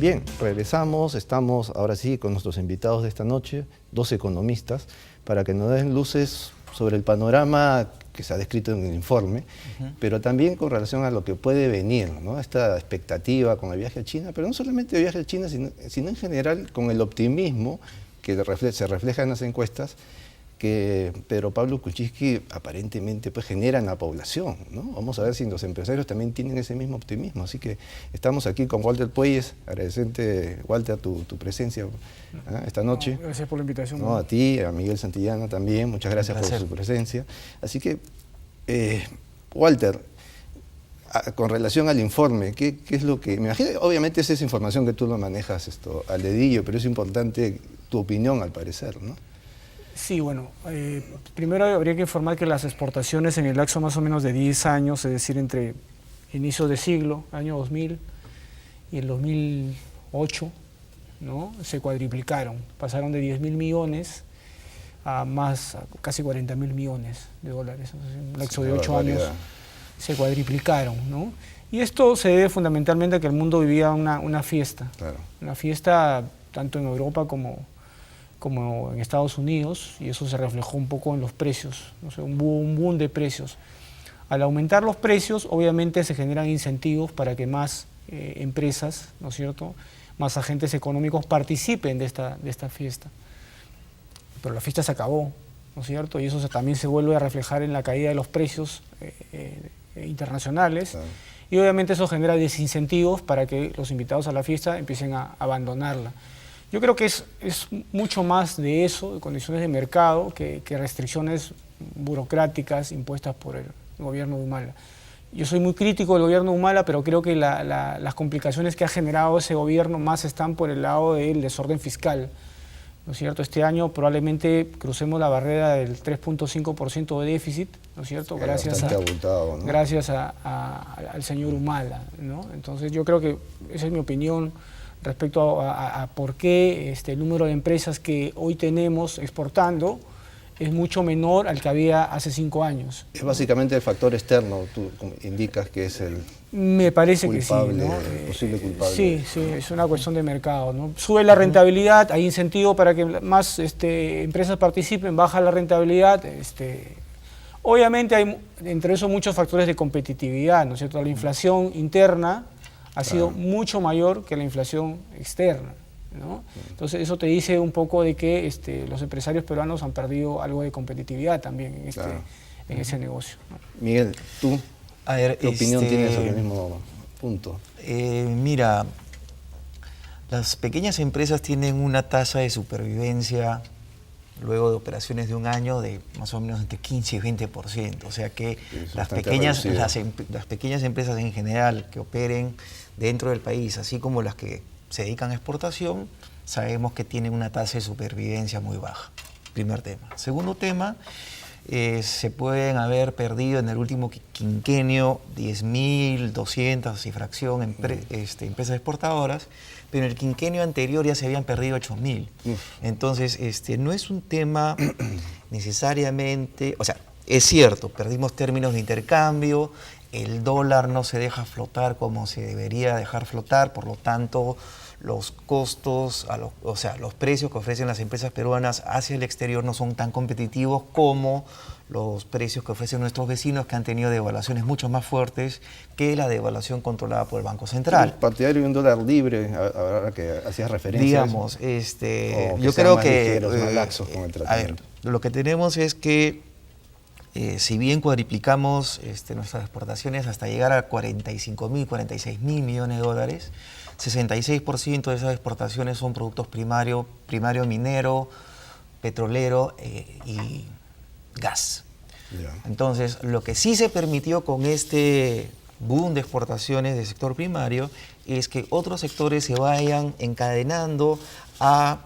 Bien, regresamos, estamos ahora sí con nuestros invitados de esta noche, dos economistas, para que nos den luces sobre el panorama que se ha descrito en el informe, pero también con relación a lo que puede venir, ¿no? Esta expectativa con el viaje a China, pero no solamente el viaje a China, sino en general con el optimismo que se refleja en las encuestas, que Pedro Pablo Kuczynski aparentemente pues genera en la población, ¿no? Vamos a ver si los empresarios también tienen ese mismo optimismo. Así que estamos aquí con Walter Puelles, agradecente, Walter, tu presencia esta noche. Gracias por la invitación. No, a ti, a Miguel Santillana también, muchas gracias por su presencia. Así que, Walter, con relación al informe, ¿qué es lo que...? Me imagino, obviamente esa es información que tú lo manejas al dedillo, pero es importante tu opinión al parecer, ¿no? Sí, bueno, primero habría que informar que las exportaciones en el lapso más o menos de 10 años, es decir, entre inicios de siglo, año 2000 y el 2008, ¿no?, se cuadriplicaron, pasaron de 10.000 millones a casi 40.000 millones de dólares, en un lapso de 8 años se cuadriplicaron, ¿no? Y esto se debe fundamentalmente a que el mundo vivía una fiesta, una fiesta tanto en Europa como en Estados Unidos, y eso se reflejó un poco en los precios, ¿no? O sea, un boom de precios. Al aumentar los precios, obviamente se generan incentivos para que más empresas, ¿no es cierto?, más agentes económicos participen de esta fiesta. Pero la fiesta se acabó, ¿no es cierto?, y eso también se vuelve a reflejar en la caída de los precios internacionales, y obviamente eso genera desincentivos para que los invitados a la fiesta empiecen a abandonarla. Yo creo que es mucho más de eso, de condiciones de mercado, que restricciones burocráticas impuestas por el gobierno de Humala. Yo soy muy crítico del gobierno de Humala, pero creo que las complicaciones que ha generado ese gobierno más están por el lado del desorden fiscal, ¿no es cierto? Este año probablemente crucemos la barrera del 3.5% de déficit, ¿no es cierto? Gracias al señor Humala, ¿no? Entonces yo creo que esa es mi opinión respecto a por qué el número de empresas que hoy tenemos exportando es mucho menor al que había hace 5 años. Es básicamente el factor externo, tú indicas que es el Me parece culpable, que sí, ¿no? Posible culpable. Sí, es una cuestión de mercado, ¿no? Sube la rentabilidad, hay incentivo para que más empresas participen, baja la rentabilidad. Obviamente hay entre eso muchos factores de competitividad, ¿no es cierto? La inflación interna ha sido mucho mayor que la inflación externa, ¿no? Entonces eso te dice un poco de que los empresarios peruanos han perdido algo de competitividad también en ese negocio, ¿no? Miguel, ¿tú qué opinión tienes sobre el mismo punto? Mira, las pequeñas empresas tienen una tasa de supervivencia luego de operaciones de un año de más o menos entre 15 y 20%, o sea que las pequeñas empresas en general que operen dentro del país, así como las que se dedican a exportación, sabemos que tienen una tasa de supervivencia muy baja. Primer tema. Segundo tema, se pueden haber perdido en el último quinquenio 10.200 y fracción empresas exportadoras, pero en el quinquenio anterior ya se habían perdido 8.000. Entonces, no es un tema necesariamente, o sea, es cierto, perdimos términos de intercambio, el dólar no se deja flotar como se debería dejar flotar, por lo tanto, los costos, o sea, los precios que ofrecen las empresas peruanas hacia el exterior no son tan competitivos como los precios que ofrecen nuestros vecinos, que han tenido devaluaciones mucho más fuertes que la devaluación controlada por el Banco Central. Partidario de un dólar libre, ahora que hacías referencia digamos, a eso. yo creo que más laxos con el tratamiento. A ver, lo que tenemos es que si bien cuadriplicamos nuestras exportaciones hasta llegar a 45.000, 46.000 millones de dólares, 66% de esas exportaciones son productos primario minero, petrolero y gas. Entonces, lo que sí se permitió con este boom de exportaciones del sector primario es que otros sectores se vayan encadenando a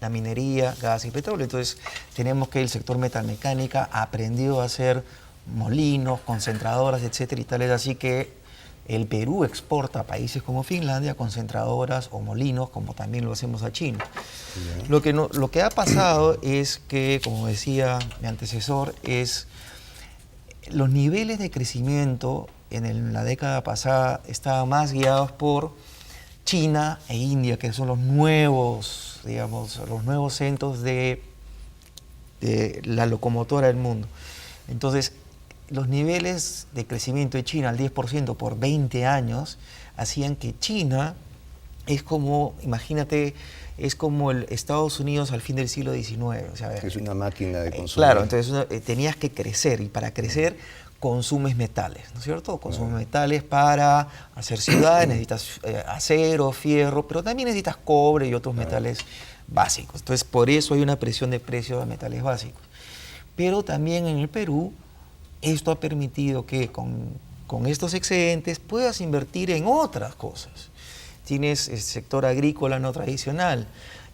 la minería, gas y petróleo. Entonces, tenemos que el sector metalmecánica aprendió a hacer molinos, concentradoras, etcétera, y tal es así que el Perú exporta a países como Finlandia concentradoras o molinos, como también lo hacemos a China. Lo que ha pasado es que, como decía mi antecesor, los niveles de crecimiento en la década pasada estaban más guiados por China e India, que son los nuevos, digamos, los nuevos centros de la locomotora del mundo. Entonces, los niveles de crecimiento de China al 10% por 20 años hacían que China es como, imagínate, es como el Estados Unidos al fin del siglo XIX. O sea, es una máquina de consumo. Claro, entonces tenías que crecer, y para crecer consumes metales, ¿no es cierto? Consumes metales para hacer ciudades, necesitas acero, fierro, pero también necesitas cobre y otros metales básicos. Entonces, por eso hay una presión de precios de metales básicos. Pero también en el Perú, esto ha permitido que con estos excedentes puedas invertir en otras cosas. Tienes el sector agrícola no tradicional,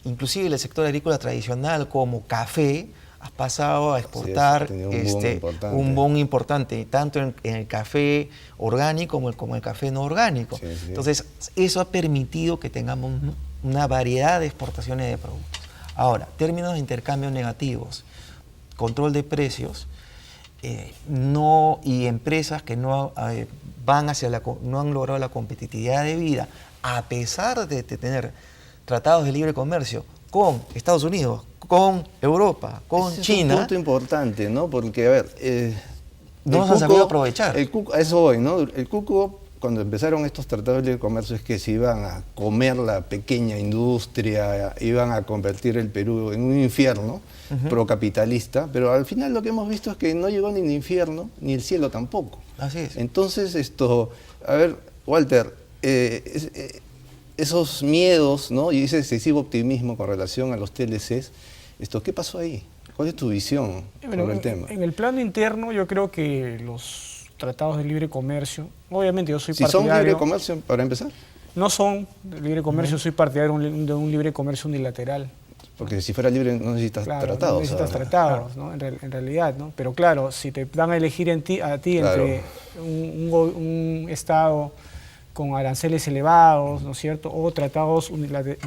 inclusive el sector agrícola tradicional como café, has pasado a exportar un boom importante, tanto en el café orgánico como el café no orgánico. Sí, sí. Entonces, eso ha permitido que tengamos una variedad de exportaciones de productos. Ahora, términos de intercambio negativos, control de precios, y empresas que no han logrado la competitividad debida, a pesar de tener tratados de libre comercio con Estados Unidos, con Europa, con China. Es un punto importante, ¿no? Porque, a ver, no se han sabido aprovechar. A eso voy, ¿no? El cuco, cuando empezaron estos tratados de libre comercio, es que se iban a comer la pequeña industria, iban a convertir el Perú en un infierno procapitalista, pero al final lo que hemos visto es que no llegó ni el infierno, ni el cielo tampoco. Así es. Entonces, a ver, Walter, esos miedos, ¿no? Y ese excesivo optimismo con relación a los TLCs, ¿qué pasó ahí? ¿Cuál es tu visión sobre el tema? En el plano interno, yo creo que los tratados de libre comercio, obviamente yo soy partidario... ¿Si son libre comercio, para empezar? No son de libre comercio, soy partidario de un libre comercio unilateral. Porque si fuera libre no necesitas tratados. No necesitas tratados, ¿no? En realidad, ¿no? Pero claro, si te dan a elegir a ti entre un Estado con aranceles elevados, ¿no es cierto?, o tratados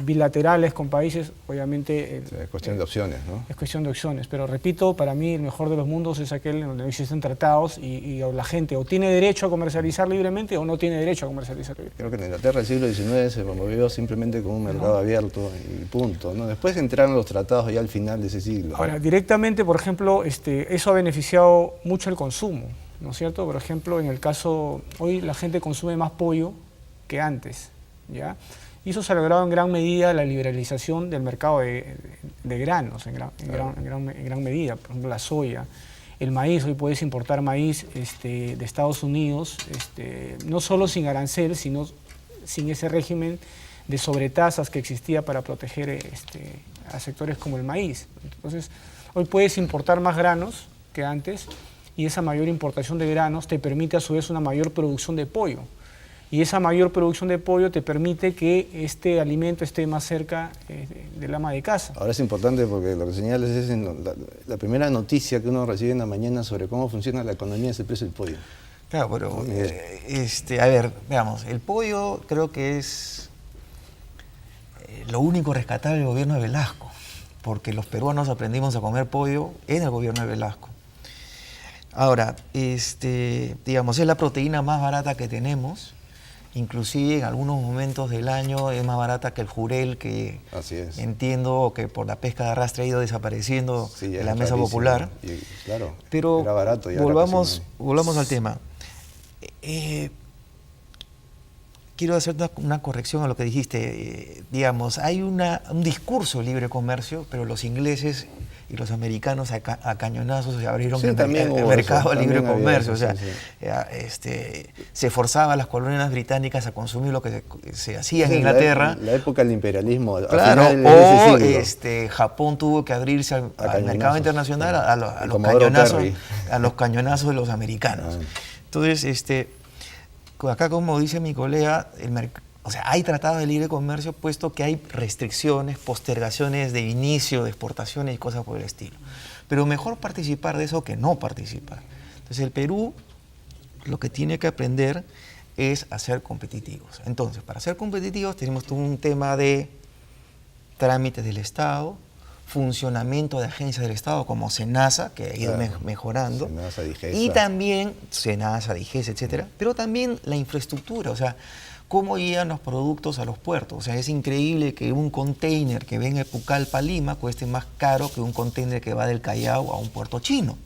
bilaterales con países, obviamente... es cuestión de opciones, ¿no? Es cuestión de opciones, pero repito, para mí el mejor de los mundos es aquel donde no existen tratados y la gente o tiene derecho a comercializar libremente o no tiene derecho a comercializar libremente. Creo que en Inglaterra del siglo XIX se movió simplemente como un mercado abierto y punto, ¿no? Después entraron los tratados ya al final de ese siglo. Ahora, directamente, por ejemplo, eso ha beneficiado mucho el consumo, ¿no es cierto? Por ejemplo, en el caso, hoy la gente consume más pollo que antes, ¿ya? Y eso se ha logrado en gran medida la liberalización del mercado de granos, en gran medida. Por ejemplo, la soya, el maíz, hoy puedes importar maíz de Estados Unidos, no solo sin arancel, sino sin ese régimen de sobretasas que existía para proteger a sectores como el maíz. Entonces, hoy puedes importar más granos que antes, y esa mayor importación de granos te permite a su vez una mayor producción de pollo. Y esa mayor producción de pollo te permite que este alimento esté más cerca del ama de casa. Ahora es importante porque lo que señalas es la primera noticia que uno recibe en la mañana sobre cómo funciona la economía es el precio del pollo. Claro, pero a ver, veamos, el pollo creo que es lo único rescatable del gobierno de Velasco, porque los peruanos aprendimos a comer pollo en el gobierno de Velasco. Ahora, digamos, es la proteína más barata que tenemos, inclusive en algunos momentos del año es más barata que el jurel, que entiendo que por la pesca de arrastre ha ido desapareciendo de la mesa popular. Y, claro, pero era barato, volvamos al tema. Quiero hacer una corrección a lo que dijiste. Digamos, hay un discurso de libre comercio, pero los ingleses y los americanos a cañonazos se abrieron el mercado de libre comercio. O sea, se forzaba a las colonias británicas a consumir lo que se hacía en Inglaterra. La época del imperialismo. Claro, o Japón tuvo que abrirse al mercado internacional a los cañonazos de los americanos. Entonces, acá, como dice mi colega, hay tratados de libre comercio, puesto que hay restricciones, postergaciones de inicio de exportaciones y cosas por el estilo. Pero mejor participar de eso que no participar. Entonces, el Perú lo que tiene que aprender es a ser competitivos. Entonces, para ser competitivos tenemos todo un tema de trámites del Estado, funcionamiento de agencias del Estado como SENASA, que ha ido mejorando, SENASA, DIGESA. Y también SENASA, DIGESA, etcétera, pero también la infraestructura. O sea, cómo llegan los productos a los puertos. O sea, es increíble que un container que venga de Pucallpa a Lima cueste más caro que un container que va del Callao a un puerto chino.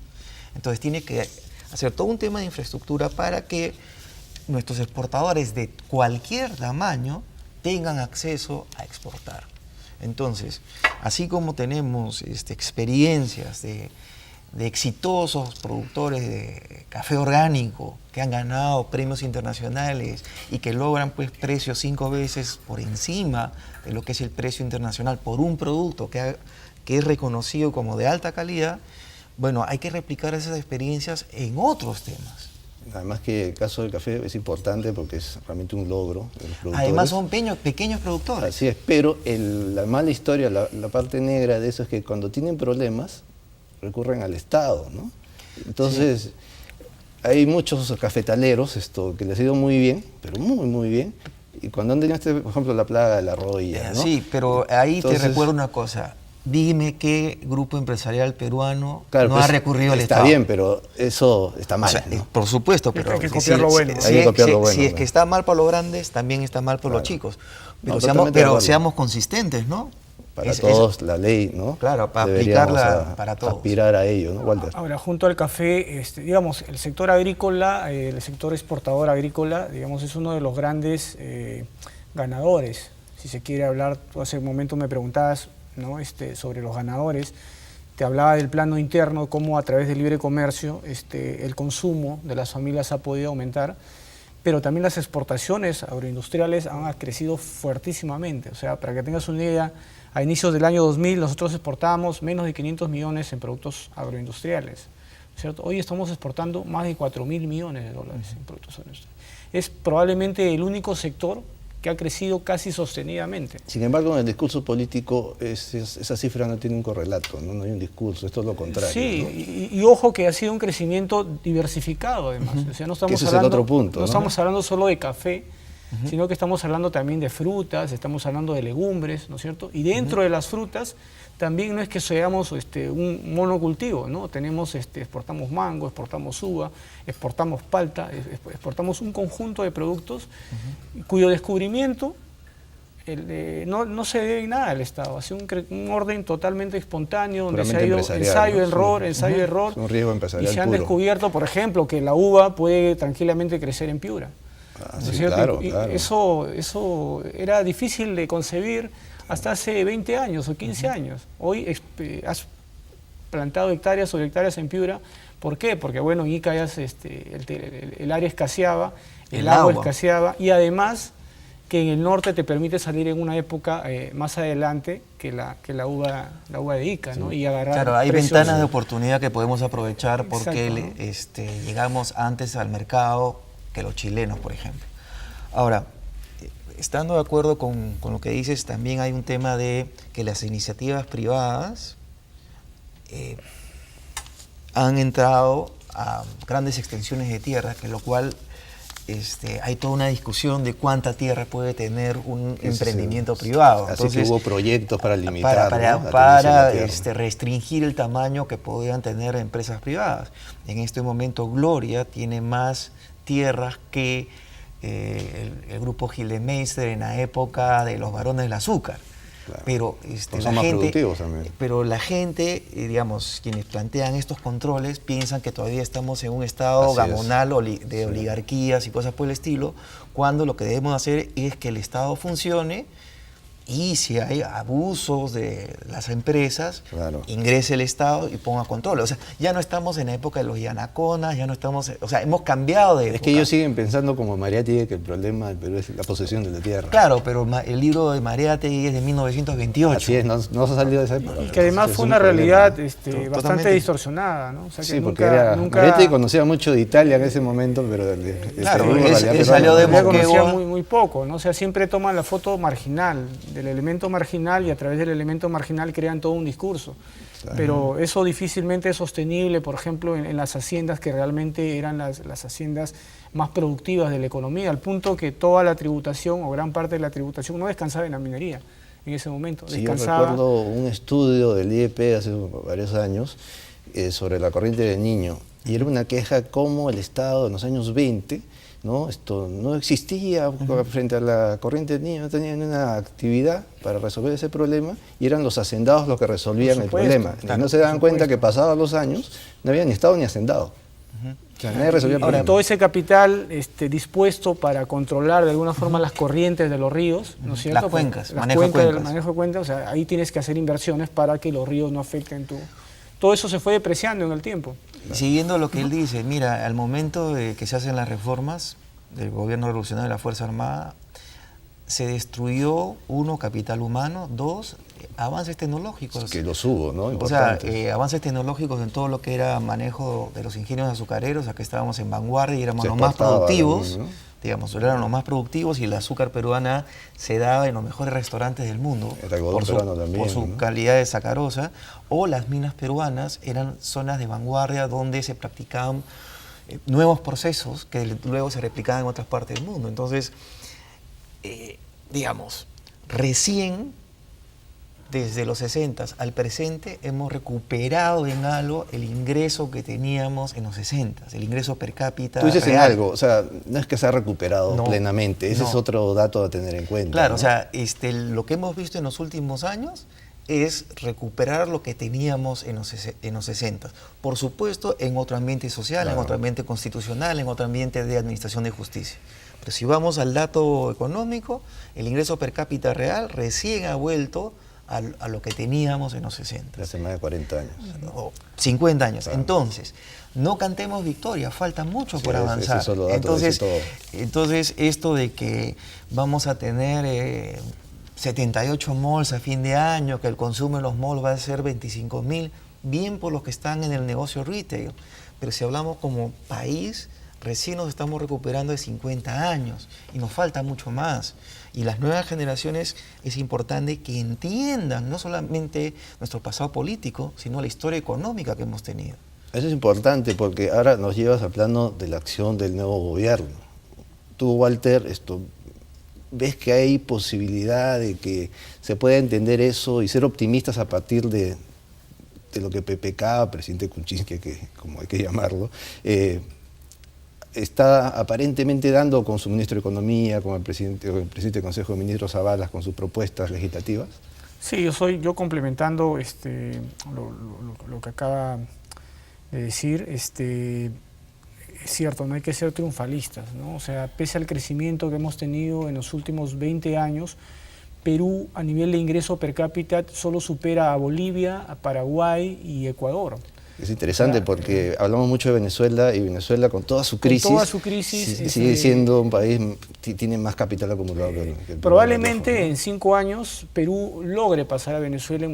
Entonces tiene que hacer todo un tema de infraestructura para que nuestros exportadores de cualquier tamaño tengan acceso a exportar. Entonces, así como tenemos experiencias de exitosos productores de café orgánico que han ganado premios internacionales y que logran pues precios 5 veces por encima de lo que es el precio internacional por un producto que es reconocido como de alta calidad, bueno, hay que replicar esas experiencias en otros temas. Además que el caso del café es importante porque es realmente un logro de los productores. Además son pequeños productores. Así es, pero la mala historia, la parte negra de eso es que cuando tienen problemas recurren al Estado, ¿no? Entonces, sí, hay muchos cafetaleros que les ha ido muy bien, pero muy bien, y cuando han tenido, por ejemplo, la plaga de la roya, ¿no? Sí, pero ahí entonces, te recuerdo una cosa. Dime qué grupo empresarial peruano no ha recurrido al Estado. Está bien, pero eso está mal. O sea, ¿no? Por supuesto, pero hay que copiar lo bueno. Si es que está mal para los grandes, también está mal para los chicos. Pero seamos consistentes, ¿no? Para todos la ley, ¿no? Claro, para aplicarla para todos. Aspirar a ello, ¿no, Walter? Ahora, junto al café, digamos, el sector agrícola, el sector exportador agrícola, digamos, es uno de los grandes ganadores. Si se quiere hablar, tú hace un momento me preguntabas, ¿no? Sobre los ganadores, te hablaba del plano interno, cómo a través del libre comercio el consumo de las familias ha podido aumentar, pero también las exportaciones agroindustriales han crecido fuertísimamente. O sea, para que tengas una idea, a inicios del año 2000 nosotros exportábamos menos de 500 millones en productos agroindustriales, ¿cierto? Hoy estamos exportando más de 4.000 millones de dólares en productos agroindustriales. Es probablemente el único sector que ha crecido casi sostenidamente. Sin embargo, en el discurso político esa cifra no tiene un correlato, ¿no? No hay un discurso, esto es lo contrario. Sí, ¿no? y ojo que ha sido un crecimiento diversificado además. O sea, no estamos hablando, es el otro punto, no estamos hablando solo de café, sino que estamos hablando también de frutas, estamos hablando de legumbres, ¿no es cierto? Y dentro de las frutas también no es que seamos un monocultivo, ¿no? Exportamos mango, exportamos uva, exportamos palta, exportamos un conjunto de productos cuyo descubrimiento no se debe nada al Estado, ha sido un orden totalmente espontáneo, donde se ha ido ensayo-error, ensayo-error, un riesgo empresarial y se han puro. Descubierto, por ejemplo, que la uva puede tranquilamente crecer en Piura. ¿No es cierto? Claro, y claro. Eso era difícil de concebir hasta hace 20 años o 15 años. Hoy has plantado hectáreas sobre hectáreas en Piura. ¿Por qué? Porque bueno, en Ica ya el área escaseaba, el agua escaseaba, y además que en el norte te permite salir en una época más adelante que la uva de Ica, ¿no? Y agarrar claro, hay precios, ventanas de oportunidad que podemos aprovechar porque exacto, ¿no? Llegamos antes al mercado que los chilenos, por ejemplo. Ahora, estando de acuerdo con lo que dices, también hay un tema de que las iniciativas privadas han entrado a grandes extensiones de tierra, que lo cual hay toda una discusión de cuánta tierra puede tener un emprendimiento privado. Así Entonces, que hubo proyectos para limitar, para restringir el tamaño que podían tener empresas privadas. En este momento Gloria tiene más tierras que el grupo Gildemeister en la época de los varones del azúcar. Claro. Pero son más productivos también. Pero la gente, digamos, quienes plantean estos controles piensan que todavía estamos en un estado gamonal de oligarquías y cosas por el estilo, cuando lo que debemos hacer es que el Estado funcione y si hay abusos de las empresas, ingrese el Estado y ponga control. O sea, ya no estamos en la época de los yanaconas, ya no estamos... O sea, hemos cambiado de época. Es que ellos siguen pensando como Mariátegui que el problema del Perú es la posesión de la tierra. Claro, pero el libro de Mariátegui es de 1928. Así es, no se ha salido de esa época. Y que además fue una realidad bastante distorsionada, ¿no? O sea, que sí, porque Mariátegui conocía mucho de Italia en ese momento, pero... Claro, él salió de Moquegua. Conocía muy poco, ¿no? O sea, siempre toman la foto marginal, del elemento marginal, y a través del elemento marginal crean todo un discurso. Claro. Pero eso difícilmente es sostenible, por ejemplo, en las haciendas que realmente eran las haciendas más productivas de la economía, al punto que toda la tributación o gran parte de la tributación no descansaba en la minería en ese momento. Sí, yo recuerdo un estudio del IEP hace varios años sobre la corriente del Niño, Y era una queja como el Estado en los años 20, ¿no? Esto no existía frente a la corriente de niños, no tenían una actividad para resolver ese problema y eran los hacendados los que resolvían el problema. Claro, y no se daban cuenta que pasados los años no había ni Estado ni hacendado. O sea, nadie resolvía el Ahora, problema. todo ese capital dispuesto para controlar de alguna forma las corrientes de los ríos, ¿no es cierto? Las cuencas, Las manejo de cuencas, cuencas. el manejo de cuencas, o sea, ahí tienes que hacer inversiones para que los ríos no afecten tu... Todo eso se fue depreciando en el tiempo. Y siguiendo lo que él dice, mira, al momento de que se hacen las reformas del gobierno revolucionario de la Fuerza Armada, se destruyó, 1, capital humano, 2, avances tecnológicos. Que los hubo, ¿no? O sea, Importantes. avances tecnológicos en todo lo que era manejo de los ingenios azucareros. Aquí estábamos en vanguardia y éramos Se los más exportaba productivos. también, ¿no? Digamos, eran los más productivos y el azúcar peruana se daba en los mejores restaurantes del mundo. El algodón peruano también, por su ¿no? calidad de sacarosa. O las minas peruanas eran zonas de vanguardia donde se practicaban nuevos procesos que luego se replicaban en otras partes del mundo. Entonces, digamos, recién desde los 60 al presente hemos recuperado en algo el ingreso que teníamos en los 60, el ingreso per cápita Tú dices en real. algo, o sea, no es que se ha recuperado No, plenamente, ese no. es otro dato a tener en cuenta. Claro, ¿no? o sea, lo que hemos visto en los últimos años es recuperar lo que teníamos en los 60. Por supuesto, en otro ambiente social, Claro. en otro ambiente constitucional, en otro ambiente de administración de justicia. Pero si vamos al dato económico, el ingreso per cápita real recién ha vuelto a lo que teníamos en los 60. Hace más de 40 años. O 50 años. Claro. Entonces, no cantemos victoria, falta mucho Sí, por avanzar. ese solo dato dice todo. Entonces, esto de que vamos a tener 78 malls a fin de año, que el consumo en los malls va a ser 25.000, bien por los que están en el negocio retail. Pero si hablamos como país, recién nos estamos recuperando de 50 años y nos falta mucho más. Y las nuevas generaciones es importante que entiendan no solamente nuestro pasado político, sino la historia económica que hemos tenido. Eso es importante porque ahora nos llevas al plano de la acción del nuevo gobierno. Tú, Walter, ¿ves que hay posibilidad de que se pueda entender eso y ser optimistas a partir de lo que PPK, presidente Kuczynski, que como hay que llamarlo, está aparentemente dando con su ministro de Economía, con el presidente del Consejo de Ministros Avalas, con sus propuestas legislativas? Sí, yo complementando lo que acaba de decir, es cierto, no hay que ser triunfalistas, ¿no? O sea, pese al crecimiento que hemos tenido en los últimos 20 años, Perú a nivel de ingreso per cápita solo supera a Bolivia, a Paraguay y Ecuador. Es interesante Claro, porque hablamos mucho de Venezuela y Venezuela con toda su crisis, sigue siendo un país que tiene más capital acumulado que el Perú. Probablemente en 5 años Perú logre pasar a Venezuela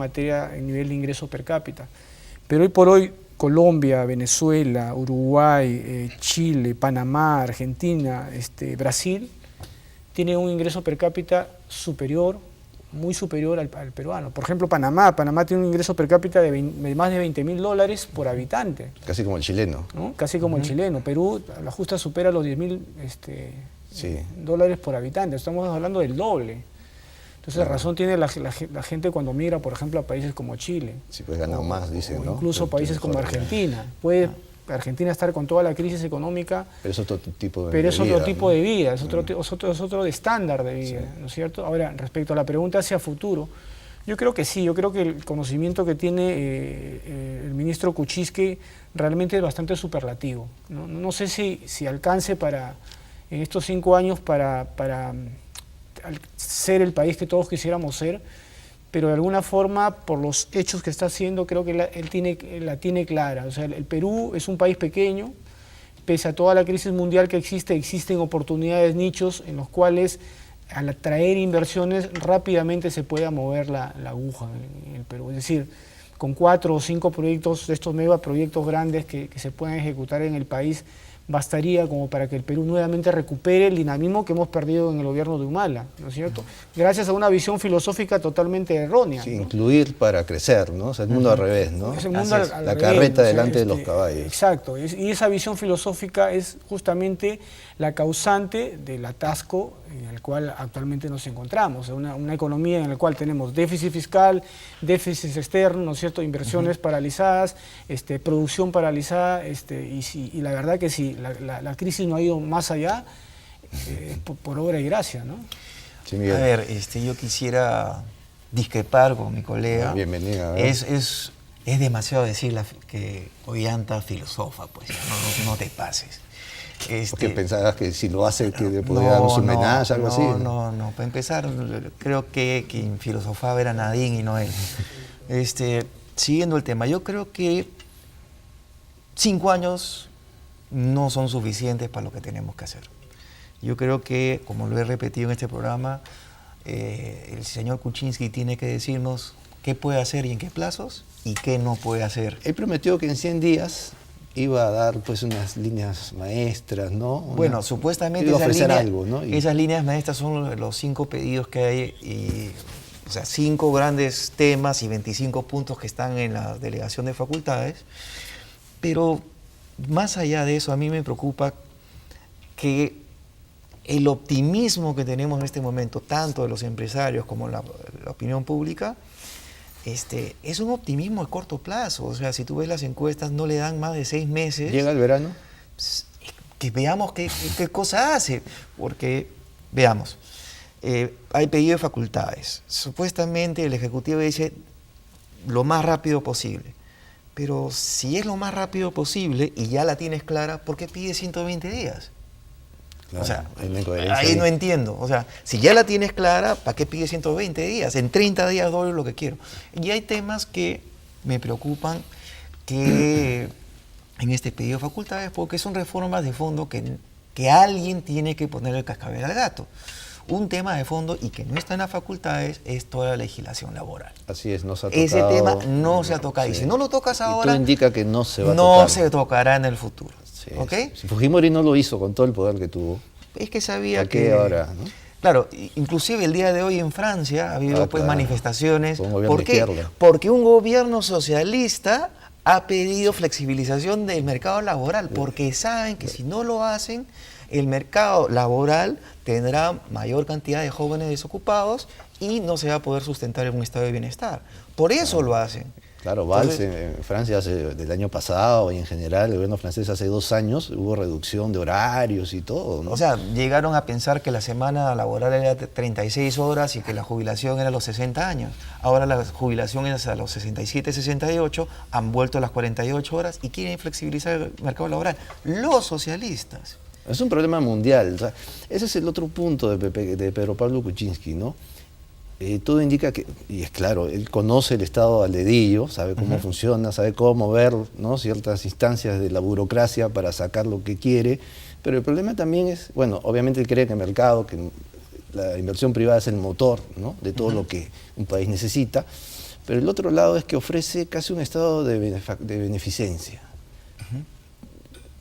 en nivel de ingreso per cápita. Pero hoy por hoy Colombia, Venezuela, Uruguay, Chile, Panamá, Argentina, Brasil tienen un ingreso per cápita superior, muy superior al peruano. Por ejemplo, Panamá tiene un ingreso per cápita de más de $20.000 por habitante. Casi como el chileno. ¿No? Casi como el chileno. Perú a la justa supera los $10.000 Sí. dólares por habitante. Estamos hablando del doble. Entonces, Claro. razón tiene la gente cuando migra, por ejemplo, a países como Chile. Sí, pues ganan más, dicen, O ¿no? incluso Pero países como mejor, Argentina. Puede Argentina estar con toda la crisis económica, pero es otro tipo de pero es vida, otro tipo ¿no? de vida, es otro de estándar de vida, Sí. ¿no es cierto? Ahora, respecto a la pregunta hacia futuro, yo creo que sí, yo creo que el conocimiento que tiene el ministro Kuczynski realmente es bastante superlativo. No sé si alcance en estos 5 años para ser el país que todos quisiéramos ser, pero de alguna forma, por los hechos que está haciendo, creo que él la tiene clara. O sea, el Perú es un país pequeño, pese a toda la crisis mundial que existen oportunidades, nichos en los cuales al atraer inversiones rápidamente se pueda mover la aguja en el Perú. Es decir, con 4 o 5 proyectos, de estos megaproyectos grandes que se puedan ejecutar en el país, bastaría como para que el Perú nuevamente recupere el dinamismo que hemos perdido en el gobierno de Humala, ¿no es cierto? Gracias a una visión filosófica totalmente errónea. Sí, ¿no? incluir para crecer, ¿no? O sea, el mundo al revés, ¿no? Es el mundo al la revés, carreta o sea, delante de los caballos. Exacto, y esa visión filosófica es justamente la causante del atasco en el cual actualmente nos encontramos, una economía en la cual tenemos déficit fiscal, déficit externo, ¿no es cierto?, inversiones paralizadas, producción paralizada, y la verdad que si la crisis no ha ido más allá, por obra y gracia, ¿no? Sí, Miguel. A ver, yo quisiera discrepar con mi colega. Bienvenida. Es demasiado decir que Ollanta filosofa, pues no te pases. Porque pensabas que si lo hace, que le podía dar un homenaje, algo así. No. Para empezar, creo que quien filosofaba era Nadine y no él. Siguiendo el tema, yo creo que 5 años no son suficientes para lo que tenemos que hacer. Yo creo que, como lo he repetido en este programa, el señor Kuczynski tiene que decirnos qué puede hacer y en qué plazos y qué no puede hacer. Él prometió que en 100 días iba a dar pues unas líneas maestras, ¿no? Bueno, supuestamente iba a ofrecer algo, ¿no? Esas líneas maestras son los 5 pedidos que hay, o sea, 5 grandes temas y 25 puntos que están en la delegación de facultades. Pero más allá de eso, a mí me preocupa que el optimismo que tenemos en este momento, tanto de los empresarios como la opinión pública, es un optimismo a corto plazo. O sea, si tú ves las encuestas, no le dan más de 6 meses. ¿Llega el verano? Que veamos qué cosa hace. Porque, veamos, hay pedido de facultades. Supuestamente el Ejecutivo dice lo más rápido posible. Pero si es lo más rápido posible y ya la tienes clara, ¿por qué pide 120 días? Claro, o sea, ahí no entiendo. O sea, si ya la tienes clara, ¿para qué pide 120 días? En 30 días doy lo que quiero. Y hay temas que me preocupan que en este pedido de facultades, porque son reformas de fondo que alguien tiene que poner el cascabel al gato. Un tema de fondo y que no está en las facultades es toda la legislación laboral. Así es, no se ha tocado. Ese tema no se ha tocado. Sí. Y si no lo tocas ahora, todo indica que no se va a tocar. No se tocará en el futuro. Sí, ¿Okay? Si Fujimori no lo hizo con todo el poder que tuvo. Es que sabía ¿a qué ahora, no? Claro, inclusive el día de hoy en Francia ha habido pues manifestaciones. ¿Por qué? Porque un gobierno socialista ha pedido flexibilización del mercado laboral, porque saben que si no lo hacen, el mercado laboral tendrá mayor cantidad de jóvenes desocupados y no se va a poder sustentar en un estado de bienestar. Por eso lo hacen. Claro, Valls en Francia del año pasado y en general el gobierno francés hace 2 años hubo reducción de horarios y todo, ¿no? O sea, llegaron a pensar que la semana laboral era 36 horas y que la jubilación era a los 60 años. Ahora la jubilación es a los 67, 68, han vuelto a las 48 horas y quieren flexibilizar el mercado laboral. Los socialistas. Es un problema mundial. O sea, ese es el otro punto de Pedro Pablo Kuczynski, ¿no? Todo indica que, y es claro, él conoce el Estado al dedillo, sabe cómo funciona, sabe cómo mover, ¿no?, ciertas instancias de la burocracia para sacar lo que quiere, pero el problema también es, bueno, obviamente él cree que el mercado, que la inversión privada es el motor, ¿no?, de todo lo que un país necesita, pero el otro lado es que ofrece casi un estado de beneficencia.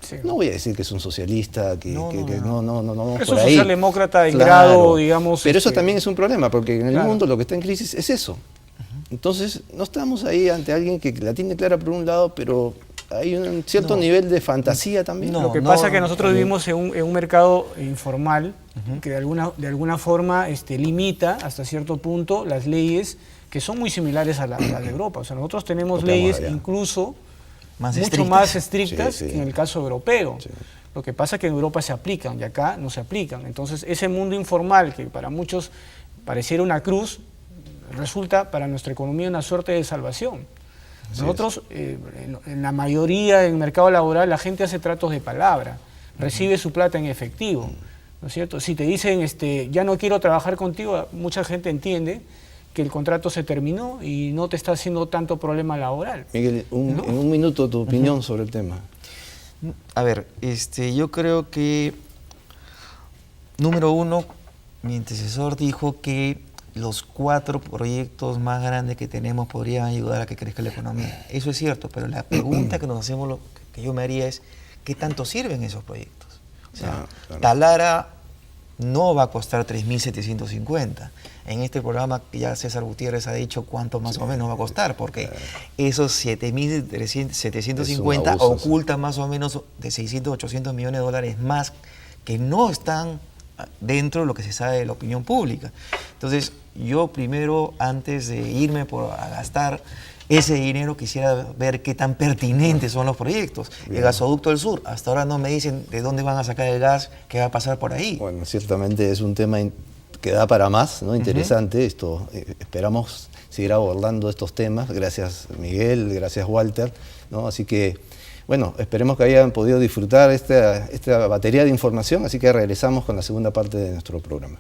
Sí. No voy a decir que es un socialista, no, es un socialdemócrata en grado, digamos. Pero eso también es un problema, porque en el mundo lo que está en crisis es eso. Entonces, no estamos ahí ante alguien que la tiene clara por un lado, pero hay un cierto nivel de fantasía también. Lo que pasa es que nosotros vivimos en un mercado informal que de alguna forma limita hasta cierto punto las leyes que son muy similares a las de Europa. O sea, nosotros tenemos leyes incluso mucho más estrictas que en el caso europeo. Sí. Lo que pasa es que en Europa se aplican y acá no se aplican. Entonces, ese mundo informal que para muchos pareciera una cruz, resulta para nuestra economía una suerte de salvación. Nosotros, en la mayoría del mercado laboral, la gente hace tratos de palabra, recibe su plata en efectivo, ¿no es cierto? Si te dicen, ya no quiero trabajar contigo, mucha gente entiende que el contrato se terminó y no te está haciendo tanto problema laboral. Miguel, en un minuto tu opinión sobre el tema. A ver, yo creo que, número uno, mi antecesor dijo que los 4 proyectos más grandes que tenemos podrían ayudar a que crezca la economía. Eso es cierto, pero la pregunta que nos hacemos, que yo me haría es, ¿qué tanto sirven esos proyectos? O sea, Talara no va a costar 3.750. En este programa ya César Gutiérrez ha dicho cuánto más o menos va a costar, porque esos 7.750 ocultan más o menos de 600, 800 millones de dólares más que no están dentro de lo que se sabe de la opinión pública. Entonces, yo primero, antes de irme a gastar ese dinero, quisiera ver qué tan pertinentes son los proyectos. Bien. El gasoducto del sur, hasta ahora no me dicen de dónde van a sacar el gas, qué va a pasar por ahí. Bueno, ciertamente es un tema que da para más, ¿no? Interesante. Esto, esperamos seguir abordando estos temas. Gracias, Miguel, gracias, Walter, ¿no? Así que, bueno, esperemos que hayan podido disfrutar esta batería de información, así que regresamos con la segunda parte de nuestro programa.